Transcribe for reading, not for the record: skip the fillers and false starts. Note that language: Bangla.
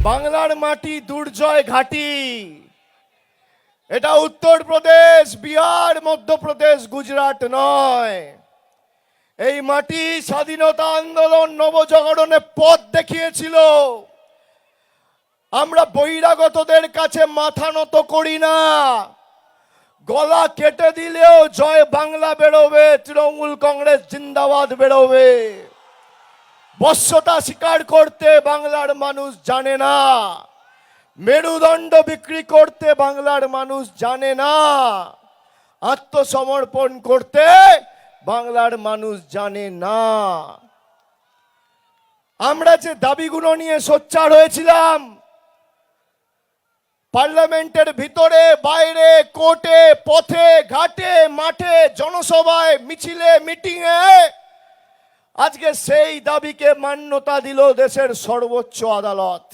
বাংলার মাটি দুর্জয় ঘাটি। এটা উত্তরপ্রদেশ, বিহার, মধ্যপ্রদেশ, গুজরাট নয়। এই মাটি স্বাধীনতা আন্দোলন নবজাগরণে পথ দেখিয়েছিল। আমরা বহিরাগতদের কাছে মাথা নত করি না। গলা কেটে দিলেও জয় বাংলা বেরোবে, তৃণমূল কংগ্রেস জিন্দাবাদ বেরোবে। বশ্যতা স্বীকার করতে বাংলার মানুষ জানে না। মেরুদণ্ড বিক্রি করতে বাংলার মানুষ জানে না। আত্মসমর্পণ করতে বাংলার মানুষ জানে না। আমরা যে দাবিগুলো নিয়ে সোচ্চার হয়েছিলাম, পার্লামেন্টের ভিতরে বাইরে, কোর্টে, পথে ঘাটে, মাঠে, জনসভায়, মিছিলে, মিটিংয়ে, আজকে সেই দাবিকে মান্যতা দিল দেশের সর্বোচ্চ আদালত।